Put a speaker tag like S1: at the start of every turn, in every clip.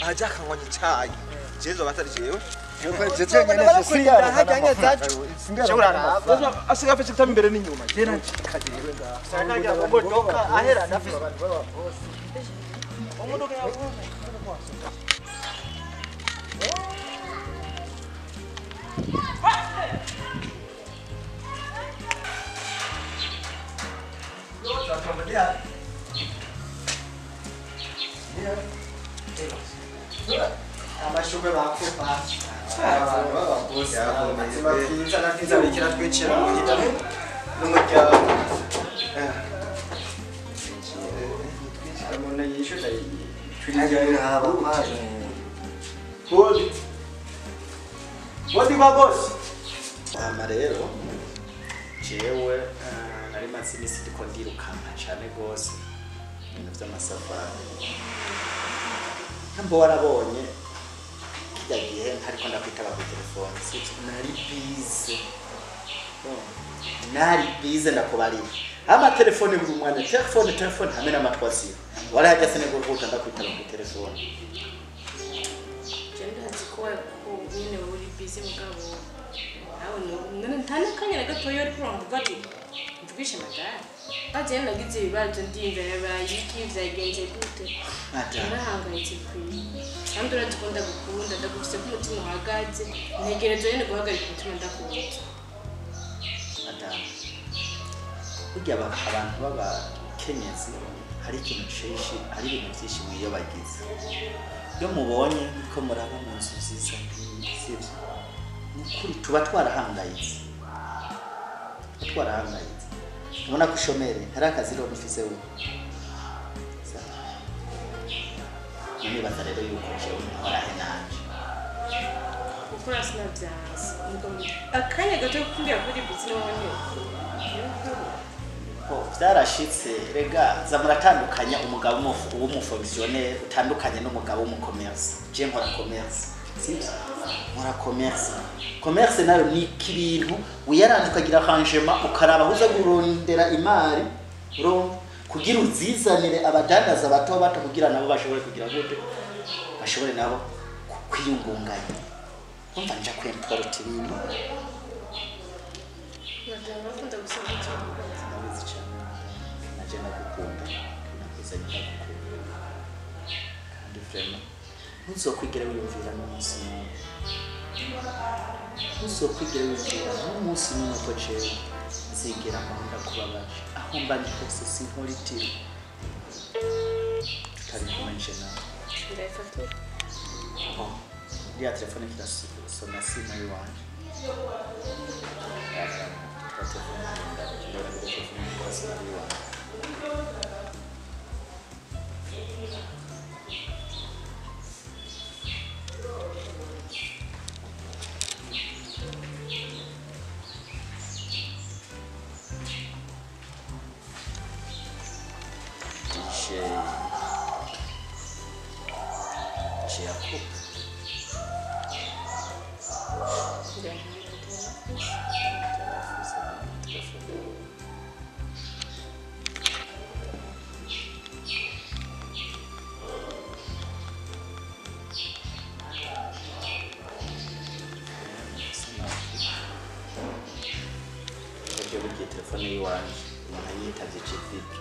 S1: aja akanywa icyayi jezo batari jewe asiga afite kitamo imbere n'inyuma jera kajewe nga sakagira mu modoka ahera nafise umudoka yawe amashugwe bakupa ababosi bakiza nakiza bikira twicira mu gitabo n'umuryango twicira mu nayisho twinjira haba maje Wodi babosi ama rero jewe nari mazi imisi ndiko ndirukana cyane gose ibintu by'amasafari nkambo warabonye kijya gihe ntariko ndakwitaba ku telefone nari bize ndakubariye ama telefone buri mwanya telefone hamwe n'amatwasiyo wala hajya sene guruhuta ndakwitaba ku telefone
S2: nyine uri busy mugabo nawe none ntanakanya gatoyo ari kuronka bati mvugisha magara baje nagize ibibazo ndimvera bayiki vyagenze gute narahangayitse kwiye kandi uradukunda gukunda ndagufise ku mutima uhagaze ntegereje nyine guhagarika umutima ndakubutse
S3: madame burya abantu baba kenyezi hari ikintu cishi hari ibintu byinshi mwiyo bagize iyo mubonye ko muraba mu nzu nziza sivyo nukuri tuba twarahangayitse ubona ko ushomere hari akazi rero ufise we nibaza rero yuko jewe nkorahe nanje
S2: ukora sinavyazi akanya gato kumbwira kuri bizina wone
S3: vyarashitse rega za muratandukanya umugabo w'umufonctionnaire utandukanye n'umugabo w'umucommerce je nkora commerce sivyo nkora commerce nayo ni kibintu uyaranje ukagira rangement ukaraba huza gurondera imari kugira uzizanire abadandaza bato kugira nabo bashobore kugira gute bashobore nabo kwiyungunganya umva nja kwemport ibintu
S2: ndakunda gusaba cyane
S3: najenda gukunda nakuzanye gukunda kandi vraiment ntuzokwigera wiyumvira n'umunsi n'umunsi n'umwe ko jewe nzigera nkunda kubabaje aho mba ndi hose sinkoritira tutari kumenje nawe
S2: ndayifatura
S3: iriya telefone kirasoma sima yiwanje telefone yiwanje umuntu yitavye civike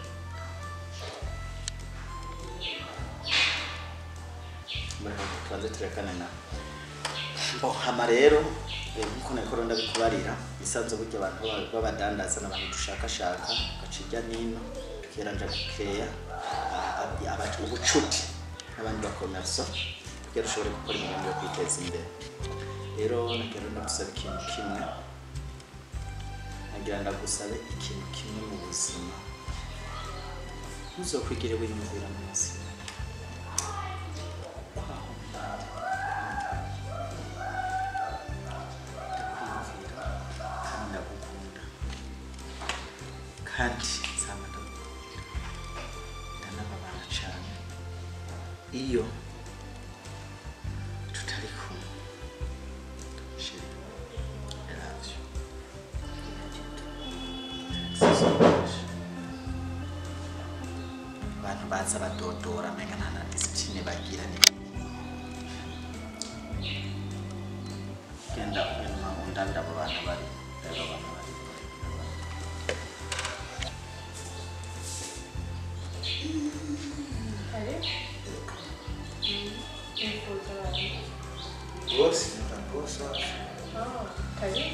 S3: tubanze turekane na hama rero nkuko nakora ndabikubarira isanzwe burya abantu babadandaza n'abantu dushakashaka gacijya nino tukiranja gukeya abacu ubucuti n'abandi bakomerso kugira ushobore gukora ibintu byo kwiteza imbere rero nakero ndagusaba ikintu kimwe nagira ndagusabe ikintu kimwe mu buzima uzokwigire wiyumvira mu buzima kandi nsanga ndanababara cyane iyo tutari kumwe yaravyo abantu baza badodora menga nta discipline bagira ni genda ugenda undabira abo bana bari rero bana bari
S4: Boss, então bossa.
S2: Ah, kare.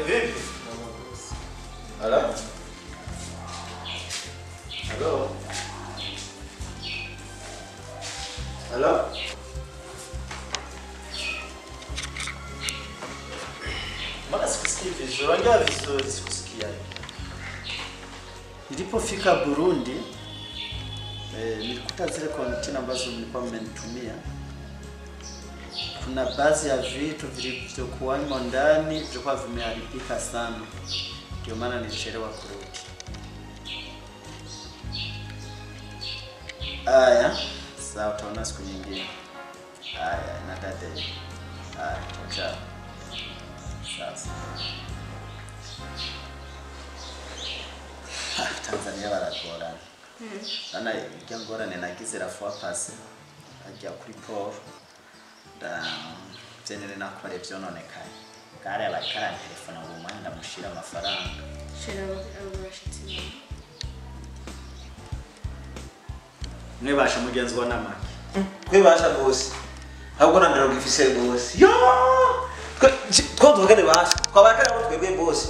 S4: Vive? Alô? Alô? Alô?
S3: mbona sikusikii vizuri, ongea vizuri, sikusikia. Nilipofika Burundi nilikuta zile container ambazo mlikuwa mmenitumia. Kuna baadhi ya vitu vilivyokuwamo ndani vilikuwa vimeharibika sana, ndio maana nilichelewa kurudi. Aya, sawa, utaona siku nyingine. Aya, na dada. Aya, ciao. Sasa Tanzania baragorana. Ana icyangorane nagize rafuwa pase ajya kuri Paul da byenere nakore byononekaye. Kare abakara telefone ubu mwanya ndamushira amafaranga.
S2: Shira abashitsi.
S3: Mwebasha mugenzi wa namaki.
S4: Kwebasha boss. Ahubwo nandira gifise boss. Yo! Twa tukagane basha. Kwabakara abo twebwe boss.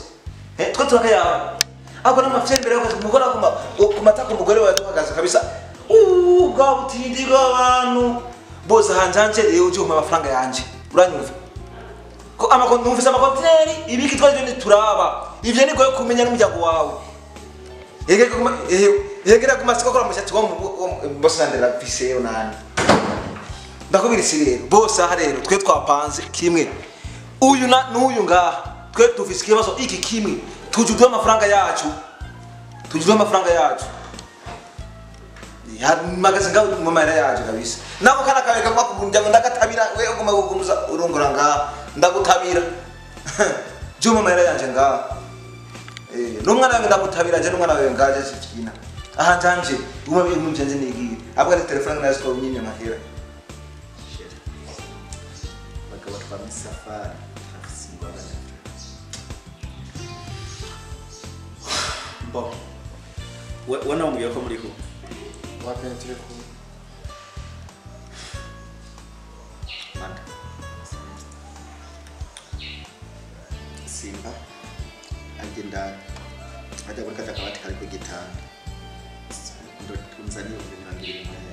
S4: Twa tukagane yawe. Ako namafye mbere yo kumugora kumata ku mugore wawe tuhagaze kabisa. Bwabutindi bw'abantu. Boss hanjanje rero uje mu mafaranga yanje. Uranyumva? Ko amakonti numvise amakontineri ibiki twaje ni turaba. Ivyo ni goye kumenya n'umuryango wawe. Yegera kumasiko kora mushatsi wo boss nandira fise nani. Ndakubirisi rero boss aha rero twe twapanze kimwe. Uyu n'uyu ngaha twe tufise ikibazo iki kimwe. Tujuduye amafaranga yacu. Ya magaze ngaho mu mahera yacu kabisa. Nako kana kawe kagwa kugunja ndagatabira we uguma kugumuza urongora ngaha ndagutabira. Jo mu mahera yanje ngaha. N'umwana wanjye ndagutabira je n'umwana wawe ngaje sikina. Aha njanje guma biri mu njanje nigiye. Abwa ari telefone nayo siko nyine amahera.
S3: Bakaba twamye safari. Bon. Wana umubwira ko muri ko?
S4: Wapentre ko.
S3: Manda. Simba. Agenda. Ajya muri kata kabati kari ku gitanda. Ndo tunzani ubimwangirira naye.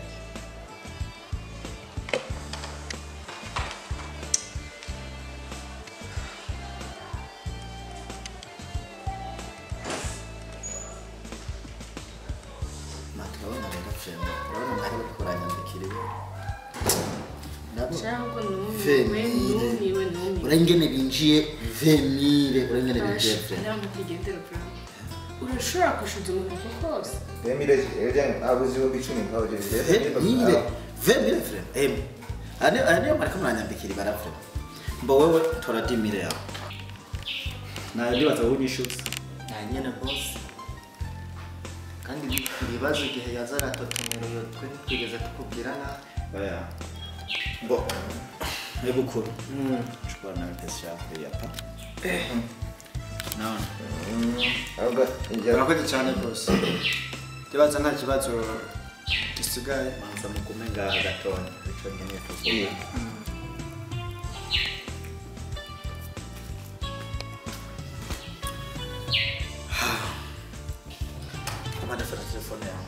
S3: Urengene binjiye vemire urengene binjiye
S2: urashobora kushuza umuntu kose
S4: Vemire eje abuzi wo bicumi ngaho je
S3: vemire frère ane marika muranyambikira barafre mbo wewe tora dimire yawe na ndibaza unyishutse
S1: na nyene boss kandi ibibazo igihe yazara totomero yo twe twigeze tukubwirana
S3: oya mbo ebukuru chukua na pesa yapa naona
S4: Aga
S1: urakoze cyane boss kibazo nta kibazo gisigaye
S3: manza mukumenga gatonya ico nyene tuvuga Amanda fata telefone yawe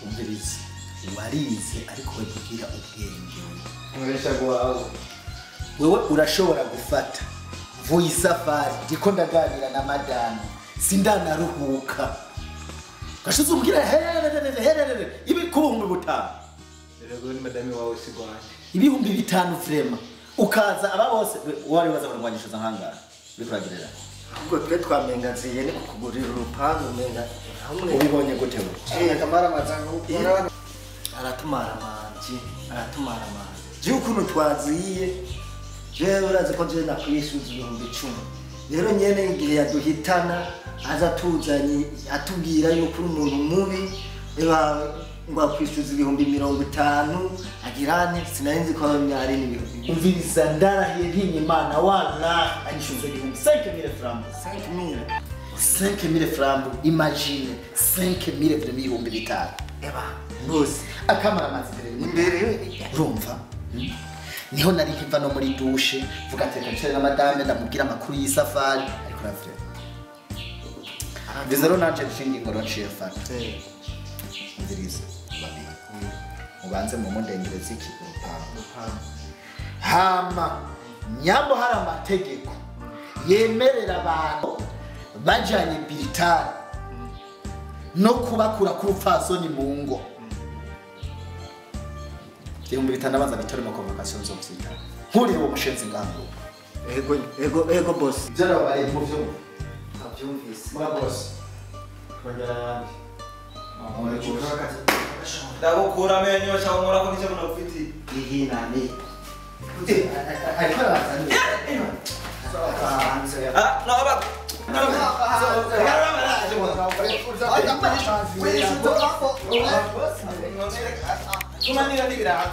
S3: umvirizi warize ariko bagira ubwenge
S4: Ngesha gwa
S3: wewe urashobora gufata vuye safari ndiko ndaganira na madame sindanaruhuka gashize umbwira herere ibikubuhumbi butanu
S4: Rego ni madame wawe sigwanye
S3: ibihumbi bitanu frema ukaza aba bose wari baza kurwanyishuza nkangara bikuragirira
S5: ubwo twe twamengaziye ni kukugurira urupangu umenga hamwe
S1: ubibonye gute we
S5: akamara amazango aratumara amanje je ukuntu twaziye jewe urazi ko je nakwishuza 10,000 rero nyene igihe yaduhitana aza tuzanye atubwira yuko umuntu mubi ngo akwishuza 50,000 agirane sinarinzi ko myari n'ibihumbi
S1: umviriza ndarahiye nk'inyimana wana anyishuze 5,000 francs 5,000 francs imagine 5,000 ibihumbi bitanu
S5: eba nose
S1: akamara amazi imbere urumva niho nari kiva no muri douche vuga ati reka ncere na madame ndamubwira amakuru y'isafari ariko ravre Dezero nanje nshingi ngoro nciye fata nziriza babiri ubanze mu mundengereza iki urupangu hama nyambo hari amategeko yemerera abantu bajanye bilitari no kubakura ku rupfasoni mu ngo ibihumbi bitanu abanza bitore mu convocation zo gusita nkurira uwo mushenzi ngango
S5: ego boss
S1: byara bari mu byo
S5: abyumvise
S1: ma boss twagara
S4: ndagukura amenyo cyangwa nkora ko nicyo munafiti
S5: ihinane
S1: ariko arazanye
S4: no aba
S5: kumanira n'ibiraha